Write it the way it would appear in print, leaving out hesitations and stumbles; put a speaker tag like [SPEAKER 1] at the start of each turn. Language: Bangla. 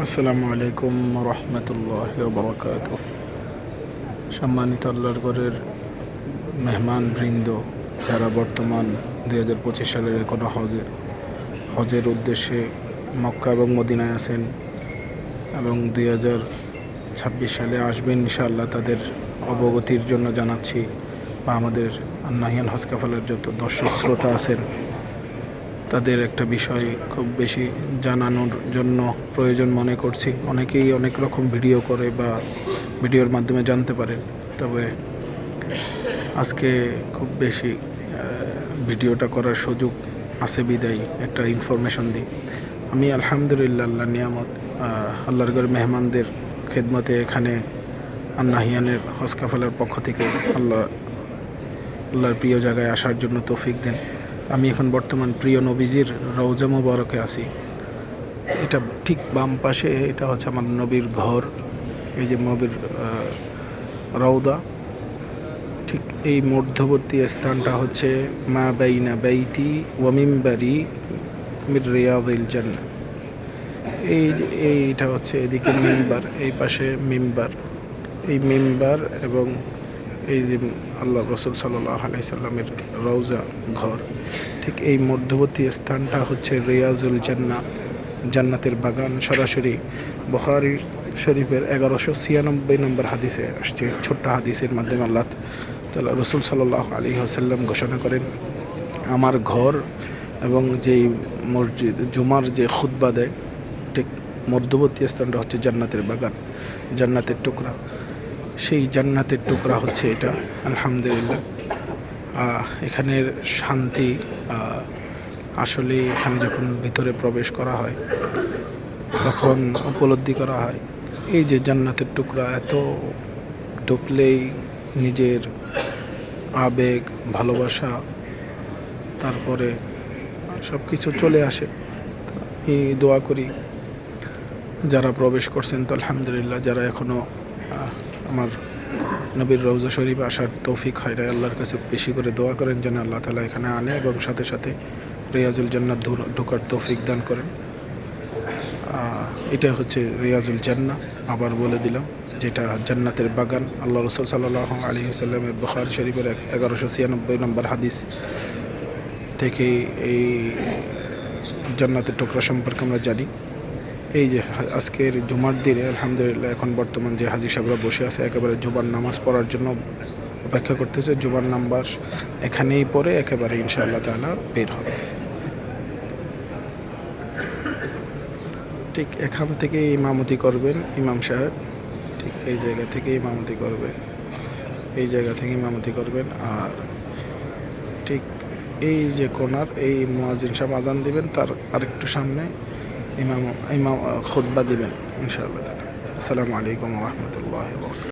[SPEAKER 1] আসসালামু আলাইকুম রহমতুল্লাহ বরকাত। সম্মানিত আল্লাহর ঘরের মেহমান বৃন্দ, যারা বর্তমান 2025 সালের এখনো হজের উদ্দেশ্যে মক্কা এবং মদিনায় আছেন এবং 2026 সালে আসবেন ইনশাআল্লাহ, তাদের অবগতির জন্য জানাচ্ছি, বা আমাদের নাহিয়ান হজ কাফেলার যত দর্শক শ্রোতা আছেন তাদের একটা বিষয় খুব বেশি জানানোর জন্য প্রয়োজন মনে করছি। অনেকেই অনেক রকম ভিডিও করে বা ভিডিওর মাধ্যমে জানতে পারেন, তবে আজকে খুব বেশি ভিডিওটা করার সুযোগ আছে বিদায়ী একটা ইনফরমেশন দিই। আমি আলহামদুলিল্লাহ, আল্লাহ নিয়ামত, আল্লাহর ঘরের মেহমানদের খেদমতে এখানে নাহিয়ানের হজ কাফেলার পক্ষ থেকে আল্লাহর প্রিয় জায়গায় আসার জন্য তৌফিক দেন। আমি এখন বর্তমান প্রিয় নবীজির রওজা মুবারকে আছি। এটা ঠিক বাম পাশে, এটা হচ্ছে আমার নবীর ঘর। এই যে নবীর রওদা, ঠিক এই মধ্যবর্তী স্থানটা হচ্ছে মা বাইনা বাইতি ওয়া মিম্বারি মির রিয়াদিল জান্নাহ। এইটা হচ্ছে এদিকে মিম্বার, এই পাশে মিম্বার, এই মিম্বার এবং এই যে আল্লাহ রসুল সাল্লাল্লাহু আলাইহি সাল্লামের রওজা ঘর, ঠিক এই মধ্যবর্তী স্থানটা হচ্ছে রিয়াজুল জান্নাহ, জান্নাতের বাগান। সরাসরি বুখারী শরীফের 1196 নম্বর হাদিসে আসছে। ছোট্ট হাদিসের মাধ্যমে আল্লাহ তাআলা রসুল সাল্লাল্লাহু আলাইহি ওয়াসাল্লাম ঘোষণা করেন, আমার ঘর এবং যেই মসজিদ জুমার যে খুতবা দেয়, ঠিক মধ্যবর্তী স্থানটা হচ্ছে জান্নাতের বাগান, জান্নাতের টুকরা। সেই জান্নাতের টুকরা হচ্ছে এটা। আলহামদুলিল্লাহ, এখানের শান্তি আসলে এখানে যখন ভিতরে প্রবেশ করা হয় তখন উপলব্ধি করা হয়। এই যে জান্নাতের টুকরা, এত ঢুকলেই নিজের আবেগ, ভালোবাসা, তারপরে সব কিছু চলে আসে। আমি দোয়া করি যারা প্রবেশ করছেন তো আলহামদুলিল্লাহ, যারা এখনও আমার নবীর রওজা শরীফে আসার তৌফিক হয় না, আল্লাহর কাছে বেশি করে দোয়া করেন যেন আল্লাহ তাআলা এখানে আনে এবং সাথে সাথে রিয়াজুল জান্নাত ঢোকার তৌফিক দান করেন। এটা হচ্ছে রিয়াজুল জান্নাহ, আবার বলে দিলাম, যেটা জান্নাতের বাগান। আল্লাহ রসুল সাল্লাল্লাহু আলাইহি ওয়াসাল্লামের বুখারী শরীফের 1196 নম্বর হাদিস থেকে এই জান্নাতের টুকরা সম্পর্কে আমরা জানি। এই যে আজকের জুমার দিনে আলহামদুলিল্লাহ, এখন বর্তমান যে হাজি সাহেবরা বসে আছে একেবারে জুমার নামাজ পড়ার জন্য অপেক্ষা করতেছে। জুমার নাম্বার এখানেই পড়ে একেবারে ইনশাআল্লাহ তাআলা বের হবে। ঠিক এখান থেকে ইমামতি করবেন ইমাম সাহেব, ঠিক এই জায়গা থেকে ইমামতি করবে, এই জায়গা থেকে ইমামতি করবেন। আর ঠিক এই যে কোনার এই মুয়াজ্জিন সাহেব আজান দিবেন, তার আরেকটু সামনে ইমাম খুতবা দিবেন ইনশাআল্লাহ তাআলা। আসসালামু আলাইকুম ওয়া রাহমাতুল্লাহি ওয়া বারাকাতুহু।